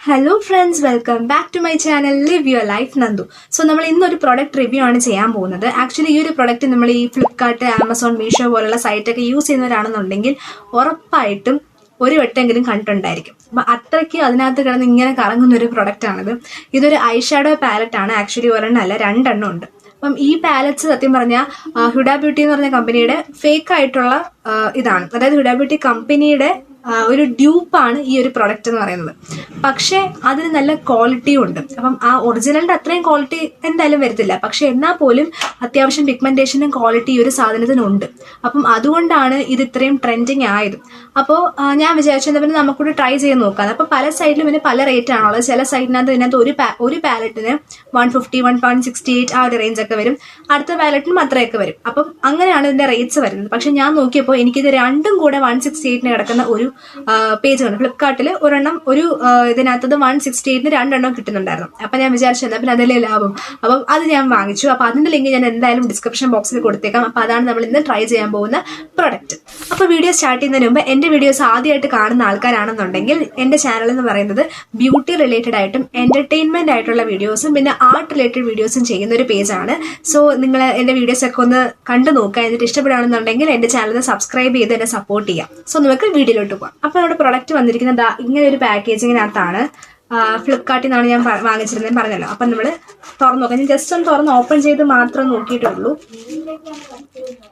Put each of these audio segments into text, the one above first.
Hello friends, welcome back to my channel live your life Nandu. So നമ്മൾ ഇന്നൊരു product review ആണ് ചെയ്യാൻ പോകുന്നത്. ആക്ച്വലി ഈ ഒരു പ്രൊഡക്റ്റ് നമ്മൾ ഈ ഫ്ലിപ്കാർട്ട്, ആമസോൺ, മീഷോ പോലുള്ള സൈറ്റൊക്കെ യൂസ് ചെയ്യുന്നവരാണെന്നുണ്ടെങ്കിൽ ഉറപ്പായിട്ടും ഒരു വട്ടെങ്കിലും കണ്ടിട്ടുണ്ടായിരിക്കും. അപ്പം അത്രയ്ക്ക് അതിനകത്ത് കിടന്ന് ഇങ്ങനെ കറങ്ങുന്ന ഒരു പ്രൊഡക്റ്റ് ആണിത്. ഇതൊരു ഐ ഷാഡോ പാലറ്റ് ആണ്. ആക്ച്വലി ഒരെണ്ണം അല്ല, രണ്ടെണ്ണം ഉണ്ട്. അപ്പം ഈ പാലറ്റ്സ് സത്യം പറഞ്ഞാൽ ഹുഡ ബ്യൂട്ടി എന്ന് പറഞ്ഞ കമ്പനിയുടെ ഫേക്ക് ആയിട്ടുള്ള ഇതാണ്. അതായത് ഹുഡ ബ്യൂട്ടി കമ്പനിയുടെ ഒരു ഡ്യൂപ്പാണ് ഈ ഒരു പ്രൊഡക്റ്റ് എന്ന് പറയുന്നത്. പക്ഷേ അതിന് നല്ല ക്വാളിറ്റിയും ഉണ്ട്. അപ്പം ആ ഒറിജിനലിന്റെ അത്രയും ക്വാളിറ്റി എന്തായാലും വരത്തില്ല. പക്ഷെ എന്നാൽ പോലും അത്യാവശ്യം പിഗ്മെന്റേഷനും ക്വാളിറ്റി ഈ ഒരു സാധനത്തിനുണ്ട്. അപ്പം അതുകൊണ്ടാണ് ഇത് ഇത്രയും ട്രെൻഡിങ് ആയത്. അപ്പോൾ ഞാൻ വിചാരിച്ചു എന്താ പിന്നെ നമുക്കൂടെ ട്രൈ ചെയ്ത് നോക്കാം. അപ്പോൾ പല സൈഡിലും ഇതിന് പല റേറ്റ് ആണുള്ളത്. ചില സൈഡിനകത്ത് ഇതിനകത്ത് ഒരു പാലറ്റിന് 150, 1.68 ആ ഒരു റേഞ്ച് ഒക്കെ വരും. അടുത്ത പാലറ്റിനും അത്രയൊക്കെ വരും. അപ്പം അങ്ങനെയാണ് ഇതിന്റെ റേറ്റ്സ് വരുന്നത്. പക്ഷെ ഞാൻ നോക്കിയപ്പോൾ എനിക്കിത് രണ്ടും കൂടെ 168 കിടക്കുന്ന ഒരു പേജ് ഉണ്ട്. ഫ്ലിപ്കാർട്ടിൽ ഒരെണ്ണം ഒരു ഇതിനകത്തത് 168 രണ്ടെണ്ണം കിട്ടുന്നുണ്ടായിരുന്നു. അപ്പൊ ഞാൻ വിചാരിച്ചു എന്നാ പിന്നെ അതല്ലേ ലാഭം. അപ്പം അത് ഞാൻ വാങ്ങിച്ചു. അപ്പൊ അതിന്റെ ലിങ്ക് ഞാൻ എന്തായാലും ഡിസ്ക്രിപ്ഷൻ ബോക്സിൽ കൊടുത്തേക്കാം. അപ്പൊ അതാണ് നമ്മൾ ഇന്ന് ട്രൈ ചെയ്യാൻ പോകുന്ന പ്രൊഡക്റ്റ്. അപ്പൊ വീഡിയോ സ്റ്റാർട്ട് ചെയ്യുന്നതിന് മുമ്പ് എന്റെ വീഡിയോസ് ആദ്യമായിട്ട് കാണുന്ന ആൾക്കാരാണെന്നുണ്ടെങ്കിൽ എന്റെ ചാനൽ എന്ന് പറയുന്നത് ബ്യൂട്ടി റിലേറ്റഡ് ആയിട്ടും എന്റർടൈൻമെന്റ് ആയിട്ടുള്ള വീഡിയോസും പിന്നെ ആർട്ട് റിലേറ്റഡ് വീഡിയോസും ചെയ്യുന്ന ഒരു പേജാണ്. സോ നിങ്ങൾ എന്റെ വീഡിയോസ് ഒക്കെ ഒന്ന് കണ്ടു നോക്കുക. എന്നിട്ട് ഇഷ്ടപ്പെടുകയാണെന്നുണ്ടെങ്കിൽ എന്റെ ചാനൽ സബ്സ്ക്രൈബ് ചെയ്ത് എന്നെ സപ്പോർട്ട് ചെയ്യാം. സോ നമുക്ക് വീഡിയോയിലോട്ട് പോകാം. അപ്പൊ നമ്മുടെ പ്രൊഡക്റ്റ് വന്നിരിക്കുന്നത് ഇങ്ങനെ ഒരു പാക്കേജിങ്ങിനകത്താണ്. ഫ്ലിപ്കാർട്ടിൽ നിന്നാണ് ഞാൻ വാങ്ങിച്ചിരുന്നത് പറഞ്ഞല്ലോ. അപ്പം നമ്മൾ തുറന്നു നോക്കാം. ഞാൻ ജസ്റ്റ് ഒന്ന് തുറന്ന് ഓപ്പൺ ചെയ്ത് മാത്രം നോക്കിയിട്ടുള്ളൂ.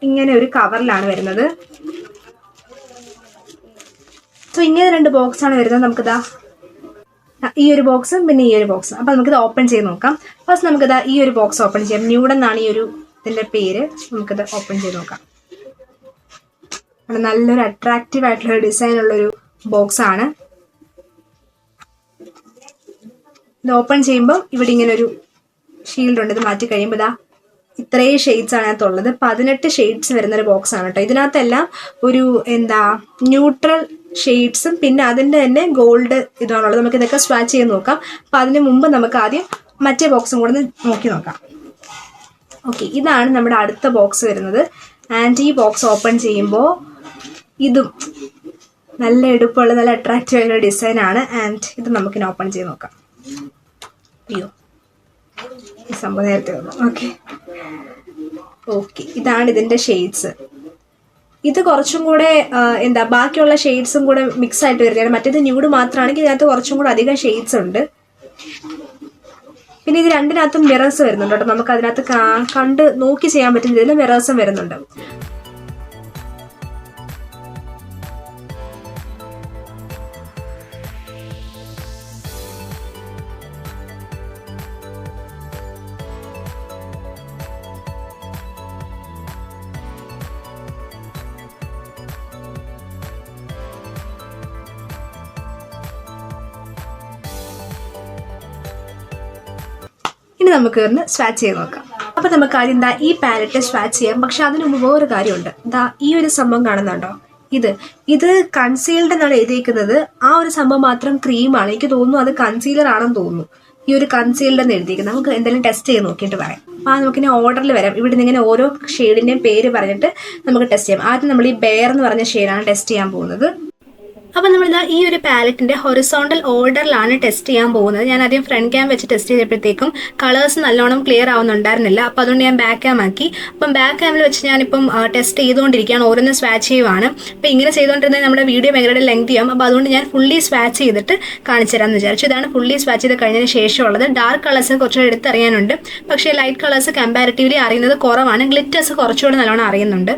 ഇങ്ങനെ ഒരു കവറിലാണ് വരുന്നത്. സോ ഇങ്ങനെ രണ്ട് ബോക്സ് ആണ് വരുന്നത്. നമുക്കിതാ ഈ ഒരു ബോക്സും പിന്നെ ഈ ഒരു ബോക്സും. അപ്പൊ നമുക്കിത് ഓപ്പൺ ചെയ്ത് നോക്കാം. ഫസ്റ്റ് നമുക്കിതാ ഈ ഒരു ബോക്സ് ഓപ്പൺ ചെയ്യാം. ന്യൂഡ് എന്നാണ് ഈ ഒരു ഇതിന്റെ പേര്. നമുക്കിത് ഓപ്പൺ ചെയ്ത് നോക്കാം. നല്ലൊരു അട്രാക്റ്റീവ് ആയിട്ടുള്ള ഡിസൈൻ ഉള്ളൊരു ബോക്സ് ആണ്. ഇത് ഓപ്പൺ ചെയ്യുമ്പോൾ ഇവിടെ ഇങ്ങനെ ഒരു ഷീൽഡ് ഉണ്ട്. ഇത് മാറ്റി കഴിയുമ്പോൾ ഇതാ ഇത്രയും ഷെയ്ഡ്സ് ആണ് അതിനകത്തുള്ളത്. 18 ഷെയ്ഡ്സ് വരുന്നൊരു ബോക്സ് ആണ് കേട്ടോ. ഇതിനകത്തെല്ലാം ഒരു ന്യൂട്രൽ ഷെയ്ഡ്സും പിന്നെ അതിൻ്റെ തന്നെ ഗോൾഡ് ഇതാണുള്ളത്. നമുക്ക് ഇതൊക്കെ സ്വാച്ച് ചെയ്ത് നോക്കാം. അപ്പം അതിന് മുമ്പ് നമുക്ക് ആദ്യം മറ്റേ ബോക്സും കൂടെ നോക്കി നോക്കാം. ഓക്കെ, ഇതാണ് നമ്മുടെ അടുത്ത ബോക്സ് വരുന്നത്. ആൻഡ് ഈ ബോക്സ് ഓപ്പൺ ചെയ്യുമ്പോൾ ഇതും നല്ല എടുപ്പുള്ള നല്ല അട്രാക്റ്റീവ് ആയിട്ടുള്ള ഡിസൈൻ ആണ്. ആൻഡ് ഇത് നമുക്കിനി ഓപ്പൺ ചെയ്ത് നോക്കാം. അയ്യോ, ഈ സംഭവം നേരത്തെ വന്നു. ഓക്കെ, ഇതാണ് ഇതിന്റെ ഷെയ്ഡ്സ്. ഇത് കുറച്ചും കൂടെ ബാക്കിയുള്ള ഷെയ്ഡ്സും കൂടെ മിക്സ് ആയിട്ട് വരുന്നതാണ്. മറ്റേത് ന്യൂഡ് മാത്രമാണെങ്കിൽ ഇതിനകത്ത് കുറച്ചും കൂടെ അധികം ഷെയ്ഡ്സ് ഉണ്ട്. പിന്നെ ഇത് രണ്ടിനകത്തും മിറേഴ്സ് വരുന്നുണ്ട് കേട്ടോ. നമുക്ക് അതിനകത്ത് കണ്ട് നോക്കി ചെയ്യാൻ പറ്റും. ഇതിൽ മിറേഴ്സും വരുന്നുണ്ട്. ഇനി നമുക്ക് ഒന്ന് സ്വാച്ച് ചെയ്ത് നോക്കാം. അപ്പൊ നമുക്ക് ആദ്യം ഈ പാലറ്റ് സ്വാച്ച് ചെയ്യാം. പക്ഷെ അതിന് മുമ്പ് വേറൊരു കാര്യമുണ്ട്. ഈ ഒരു സംഭവം കാണുന്നുണ്ടോ? ഇത് കൺസീൽഡ് എന്നാണ് എഴുതിയിരിക്കുന്നത്. ആ ഒരു സംഭവം മാത്രം ക്രീമാണ്. എനിക്ക് തോന്നുന്നു അത് കൺസീലർ ആണെന്ന് തോന്നുന്നു. ഈ ഒരു കൺസീൽഡ് എന്ന് എഴുതിയിരിക്കുന്നത്. നമുക്ക് എന്തെങ്കിലും ടെസ്റ്റ് ചെയ്ത് നോക്കിയിട്ട് പറയാം. അപ്പൊ നമുക്കിനി ഓർഡറിൽ വരാം. ഇവിടെ നിന്ന് ഇങ്ങനെ ഓരോ ഷെയ്ഡിന്റെയും പേര് പറഞ്ഞിട്ട് നമുക്ക് ടെസ്റ്റ് ചെയ്യാം. ആദ്യം നമ്മൾ ഈ ബെയർ എന്ന് പറഞ്ഞ ഷെയ്ഡാണ് ടെസ്റ്റ് ചെയ്യാൻ പോകുന്നത്. അപ്പം നമ്മളിതാ ഈ ഒരു പാലറ്റിന്റെ ഹൊറിസോണ്ടൽ ഓർഡറിലാണ് ടെസ്റ്റ് ചെയ്യാൻ പോകുന്നത്. ഞാൻ ആദ്യം ഫ്രണ്ട് ക്യാം വെച്ച് ടെസ്റ്റ് ചെയ്തപ്പോഴത്തേക്കും കളേഴ്സ് നല്ലോണം ക്ലിയർ ആവുന്നുണ്ടായിരുന്നില്ല. അപ്പോൾ അതുകൊണ്ട് ഞാൻ ബാക്ക് ക്യാം ആക്കി. അപ്പം ബാക്ക് ക്യാമിൽ വെച്ച് ഞാനിപ്പം ടെസ്റ്റ് ചെയ്തുകൊണ്ടിരിക്കുകയാണ്. ഓരോന്ന് സ്വാച്ച് ചെയ്യുവാണ്. അപ്പോൾ ഇങ്ങനെ ചെയ്തുകൊണ്ടിരുന്നത് നമ്മുടെ വീഡിയോ ഭയങ്കര ലെങ്ത് ചെയ്യാം. അപ്പോൾ അതുകൊണ്ട് ഞാൻ ഫുള്ളി സ്വാച്ച് ചെയ്തിട്ട് കാണിച്ചു തരാമെന്ന് വിചാരിച്ചു. ഇതാണ് ഫുള്ളി സ്വാച്ച് ചെയ്ത് കഴിഞ്ഞതിന് ശേഷമുള്ളത്. ഡാർക്ക് കളേഴ്സ് കുറച്ചുകൂടെ എടുത്തറിയാനുണ്ട്. പക്ഷേ ലൈറ്റ് കളേഴ്സ് കമ്പാരിറ്റീവ്ലി അറിയുന്നത് കുറവാണ്. ഗ്ലിറ്റേഴ്സ് കുറച്ചുകൂടെ നല്ലോണം അറിയുന്നുണ്ട്.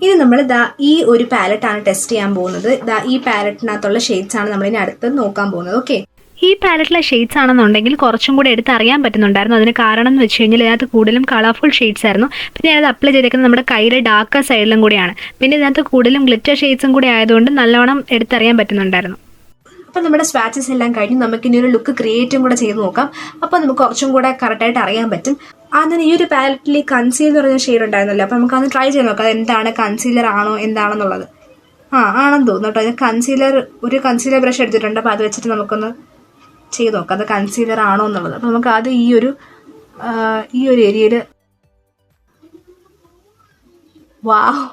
ഇനി നമ്മൾ ഈ ഒരു പാലറ്റാണ് ടെസ്റ്റ് ചെയ്യാൻ പോകുന്നത്. ഈ പാലറ്റിനകത്തുള്ള ഷെയ്ഡ്സ് ആണ് നമ്മളിനി അടുത്ത് നോക്കാൻ പോകുന്നത്. ഓക്കെ, ഈ പാലറ്റിലെ ഷെയ്ഡ്സ് ആണെന്നുണ്ടെങ്കിൽ കുറച്ചും കൂടെ എടുത്ത് അറിയാൻ പറ്റുന്നുണ്ടായിരുന്നു. അതിന് കാരണം എന്ന് വെച്ച് കഴിഞ്ഞാൽ ഇതിനകത്ത് കൂടുതലും കളർഫുൾ ഷെയ്ഡ്സ് ആയിരുന്നു. പിന്നെ ഞാനത് അപ്ലൈ ചെയ്തേക്കുന്നത് നമ്മുടെ കയ്യിലെ ഡാർക്ക് സൈഡിലും കൂടിയാണ്. പിന്നെ ഇതിനകത്ത് കൂടുതലും ഗ്ലിറ്റർ ഷെയ്ഡ്സും കൂടി ആയതുകൊണ്ട് നല്ലോണം എടുത്തറിയാൻ പറ്റുന്നുണ്ടായിരുന്നു. അപ്പം നമ്മുടെ സ്വാച്ചസ് എല്ലാം കഴിഞ്ഞ് നമുക്ക് ഇനി ഒരു ലുക്ക് ക്രിയേറ്റും കൂടെ ചെയ്ത് നോക്കാം. അപ്പോൾ നമുക്ക് കുറച്ചും കൂടെ കറക്റ്റായിട്ട് അറിയാൻ പറ്റും. അതിന് ഈ ഒരു പാലറ്റിൽ കൺസീലർ പറഞ്ഞ ഷെയ്ഡ് ഉണ്ടായിരുന്നല്ലോ. അപ്പോൾ നമുക്കത് ട്രൈ ചെയ്ത് നോക്കാം. അത് എന്താണ്, കൺസീലർ ആണോ എന്താണെന്നുള്ളത്. ആണെന്ന് തോന്നുന്നു കേട്ടോ. ഒരു കൺസീലർ ബ്രഷ് എടുത്തിട്ടുണ്ട്. അപ്പോൾ അത് വെച്ചിട്ട് നമുക്കൊന്ന് ചെയ്ത് നോക്കാം അത് കൺസീലർ ആണോ എന്നുള്ളത്. അപ്പോൾ നമുക്ക് അത് ഈ ഒരു ഏരിയയിൽ വാവ്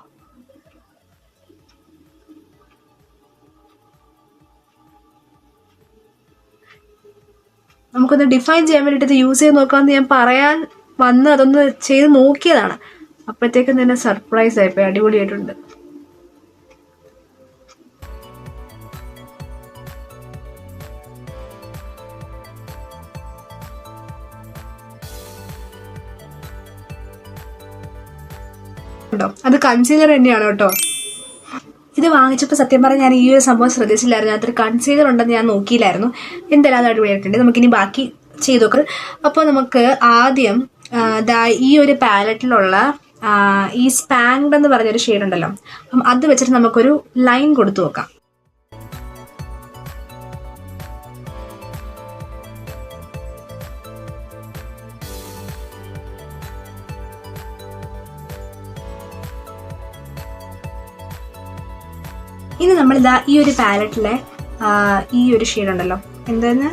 നമുക്കൊന്ന് ഡിഫൈൻ ചെയ്യാൻ വേണ്ടിയിട്ട് ഇത് യൂസ് ചെയ്ത് നോക്കാമെന്ന് ഞാൻ പറയാൻ വന്ന് അതൊന്ന് ചെയ്ത് നോക്കിയതാണ്. അപ്പോഴത്തേക്കും തന്നെ സർപ്രൈസ് ആയിപ്പോയി. അടിപൊളിയായിട്ടുണ്ട്. അത് കൺസീലർ തന്നെയാണ് കേട്ടോ. ഇത് വാങ്ങിച്ചപ്പോൾ സത്യം പറഞ്ഞാൽ ഞാൻ ഈ ഒരു സംഭവം ശ്രദ്ധിച്ചില്ലായിരുന്നു. അത്ര കൺസീലർ ഉണ്ടെന്ന് ഞാൻ നോക്കിയില്ലായിരുന്നു. എന്തായാലും അത് അടിപൊളിയായിട്ടുണ്ട്. നമുക്കിനി ബാക്കി ചെയ്ത് നോക്കാം. അപ്പോൾ നമുക്ക് ആദ്യം ഈ ഒരു പാലറ്റിലുള്ള ഈ സ്പാങ്ഡ് എന്ന് പറഞ്ഞൊരു ഷെയ്ഡ് ഉണ്ടല്ലോ, അപ്പം അത് വെച്ചിട്ട് നമുക്കൊരു ലൈൻ കൊടുത്തു നോക്കാം. ഇനി നമ്മളിതാ ഈ ഒരു പാലറ്റിലെ ഈ ഒരു ഷെയ്ഡ് ഉണ്ടല്ലോ, എന്താന്ന്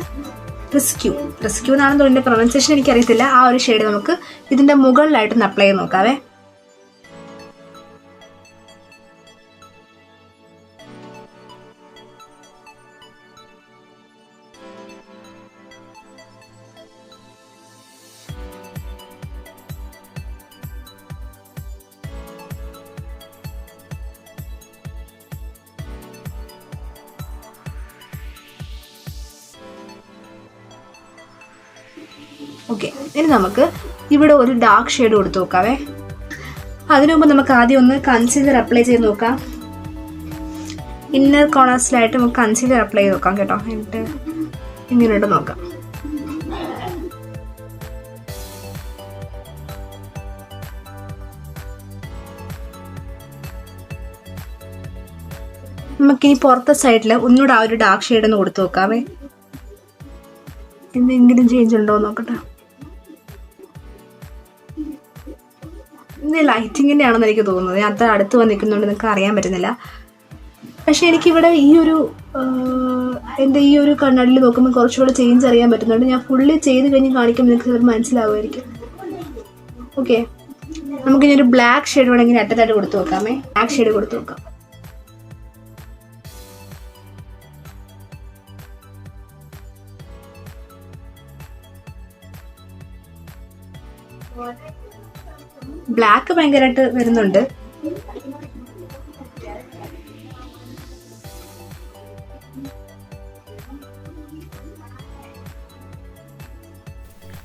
റെസ്ക്യൂ എന്നാണെന്ന് തോന്നുന്നു, പ്രൊനൗൺസിയേഷൻ എനിക്കറിയത്തില്ല. ആ ഒരു ഷെയ്ഡ് നമുക്ക് ഇതിന്റെ മുകളിലായിട്ടൊന്ന് അപ്ലൈ ചെയ്ത് നോക്കാവേ. ഓക്കെ, ഇനി നമുക്ക് ഇവിടെ ഒരു ഡാർക്ക് ഷെയ്ഡ് കൊടുത്ത് നോക്കാവേ. അതിനു മുമ്പ് നമുക്ക് ആദ്യം ഒന്ന് കൺസീലർ അപ്ലൈ ചെയ്ത് നോക്കാം. ഇന്നർ കോർണേഴ്സിലായിട്ട് നമുക്ക് കൺസീലർ അപ്ലൈ ചെയ്ത് നോക്കാം കേട്ടോ. എന്നിട്ട് ഇങ്ങനെയുണ്ട് നോക്കാം. നമുക്കിനി പുറത്തെ സൈഡിൽ ഒന്നുകൂടെ ആ ഒരു ഡാർക്ക് ഷെയ്ഡ് ഒന്ന് കൊടുത്തു നോക്കാവേ. എന്തെങ്കിലും ചേഞ്ച് ഉണ്ടോ നോക്കട്ടെ. ഇത് ലൈറ്റിങ്ങിൻ്റെ ആണെന്ന് എനിക്ക് തോന്നുന്നത്. ഞാൻ അത്ര അടുത്ത് വന്ന് നിൽക്കുന്നതുകൊണ്ട് നിങ്ങൾക്ക് അറിയാൻ പറ്റുന്നില്ല. പക്ഷെ എനിക്കിവിടെ ഈ ഒരു എൻ്റെ ഈ ഒരു കണ്ണാടിയിൽ നോക്കുമ്പോൾ കുറച്ചുകൂടെ ചേഞ്ച് അറിയാൻ പറ്റുന്നുണ്ട്. ഞാൻ ഫുള്ളി ചെയ്ത് കഴിഞ്ഞ് കാണിക്കുമ്പോൾ നിങ്ങൾക്ക് ചിലപ്പോൾ മനസ്സിലാവുമായിരിക്കും. ഓക്കെ, നമുക്കിനി ഒരു ബ്ലാക്ക് ഷെയ്ഡ് വേണമെങ്കിൽ അറ്റത്തായിട്ട് കൊടുത്തു നോക്കാമേ. ബ്ലാക്ക് ഷെയ്ഡ് കൊടുത്തു നോക്കാം. ബ്ലാക്ക് ഭയങ്കരമായിട്ട് വരുന്നുണ്ട്.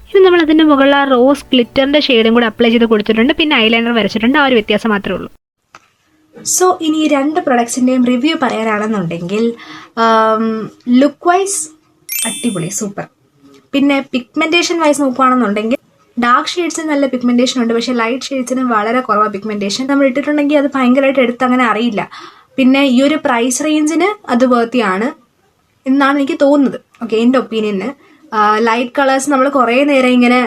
ഇനി നമ്മൾ അതിൻ്റെ മുകളിൽ ആ റോസ് ഗ്ലിറ്ററിൻ്റെ ഷെയ്ഡും കൂടെ അപ്ലൈ ചെയ്ത് കൊടുത്തിട്ടുണ്ട്. പിന്നെ ഐലൈനർ വരച്ചിട്ടുണ്ട്. ആ ഒരു വ്യത്യാസം മാത്രമേ ഉള്ളൂ. സോ ഇനി ഈ രണ്ട് പ്രൊഡക്ട്സിൻ്റെയും റിവ്യൂ പറയാനാണെന്നുണ്ടെങ്കിൽ ലുക്ക് വൈസ് അടിപൊളി, സൂപ്പർ. പിന്നെ പിഗ്മെൻറ്റേഷൻ വൈസ് നോക്കുകയാണെന്നുണ്ടെങ്കിൽ ഡാർക്ക് ഷെയ്ഡ്സിന് നല്ല പിഗ്മെൻറ്റേഷൻ ഉണ്ട്, പക്ഷേ ലൈറ്റ് ഷെയ്ഡ്സിന് വളരെ കുറവാണ് പിഗ്മെൻറ്റേഷൻ. നമ്മൾ ഇട്ടിട്ടുണ്ടെങ്കിൽ അത് ഭയങ്കരമായിട്ട് എടുത്ത് അങ്ങനെ അറിയില്ല. പിന്നെ ഈ ഒരു പ്രൈസ് റേഞ്ചിന് അത് വർത്തിയാണ് എന്നാണ് എനിക്ക് തോന്നുന്നത്. ഓക്കെ, എൻ്റെ ഒപ്പീനിയന് ലൈറ്റ് കളേഴ്സ് നമ്മൾ കുറേ നേരം ഇങ്ങനെ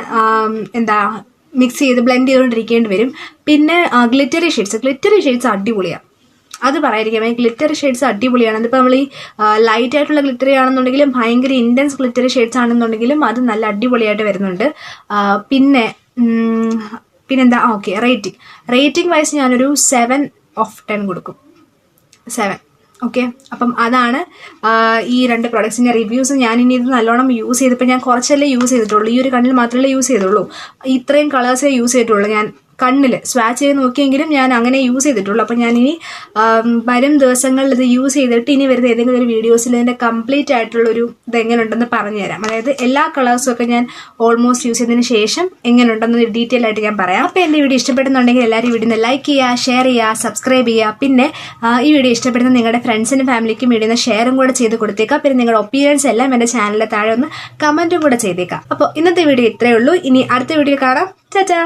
മിക്സ് ചെയ്ത് ബ്ലെൻഡ് ചെയ്തുകൊണ്ടിരിക്കേണ്ടി വരും. പിന്നെ ഗ്ലിറ്ററി ഷെയ്ഡ്സ് അടിപൊളിയാണ്. അത് പറയാതിരിക്കാമേ, ഗ്ലിറ്ററി ഷെയ്ഡ്സ് അടിപൊളിയാണ്. അതിപ്പോൾ നമ്മൾ ഈ ലൈറ്റ് ആയിട്ടുള്ള ഗ്ലിറ്ററി ആണെന്നുണ്ടെങ്കിലും ഭയങ്കര ഇൻറ്റൻസ് ഗ്ലിറ്ററി ഷെയ്ഡ്സ് ആണെന്നുണ്ടെങ്കിലും അത് നല്ല അടിപൊളിയായിട്ട് വരുന്നുണ്ട്. പിന്നെന്താ ഓക്കെ, റേറ്റിംഗ് വൈസ് ഞാനൊരു 7/10 കൊടുക്കും. 7. ഓക്കെ, അപ്പം അതാണ് ഈ രണ്ട് പ്രൊഡക്ട്സിൻ്റെ റിവ്യൂസ്. ഞാനിനി ഇത് നല്ലോണം യൂസ് ചെയ്തപ്പോൾ ഞാൻ കുറച്ചല്ലേ യൂസ് ചെയ്തിട്ടുള്ളൂ. ഈ ഒരു കണ്ണിൽ മാത്രമല്ലേ യൂസ് ചെയ്തുള്ളൂ. ഇത്രയും കളേഴ്സേ യൂസ് ചെയ്തിട്ടുള്ളൂ. ഞാൻ കണ്ണിൽ സ്വാച്ച് ചെയ്ത് നോക്കിയെങ്കിലും ഞാൻ അങ്ങനെ യൂസ് ചെയ്തിട്ടുള്ളൂ. അപ്പം ഞാനിനി വരും ദിവസങ്ങളിൽ ഇത് യൂസ് ചെയ്തിട്ട് ഇനി വരുന്ന ഏതെങ്കിലും ഒരു വീഡിയോസിൽ ഇതിൻ്റെ കംപ്ലീറ്റ് ആയിട്ടുള്ളൊരു ഇത് എങ്ങനെയുണ്ടെന്ന് പറഞ്ഞുതരാം. അതായത് എല്ലാ കളേഴ്സും ഒക്കെ ഞാൻ ഓൾമോസ്റ്റ് യൂസ് ചെയ്തതിന് ശേഷം എങ്ങനെയുണ്ടെന്ന് ഡീറ്റെയിൽ ആയിട്ട് ഞാൻ പറയാം. അപ്പോൾ എൻ്റെ വീഡിയോ ഇഷ്ടപ്പെടുന്നുണ്ടെങ്കിൽ എല്ലാവരും വീഡിയോ ലൈക്ക് ചെയ്യുക, ഷെയർ ചെയ്യുക, സബ്സ്ക്രൈബ് ചെയ്യുക. പിന്നെ ഈ വീഡിയോ ഇഷ്ടപ്പെടുന്ന നിങ്ങളുടെ ഫ്രണ്ട്സിനും ഫാമിലിക്കും വീഡിയോ ഷെയറും കൂടെ ചെയ്ത് കൊടുത്തേക്കാം. പിന്നെ നിങ്ങളുടെ ഒപ്പീനിയൻസ് എല്ലാം എൻ്റെ ചാനലിൻ്റെ താഴെ ഒന്ന് കമൻറ്റും കൂടെ ചെയ്തേക്കാം. അപ്പോൾ ഇന്നത്തെ വീഡിയോ ഇത്രയേ ഉള്ളൂ. ഇനി അടുത്ത വീഡിയോ കാണാം. ചാച്ചാ.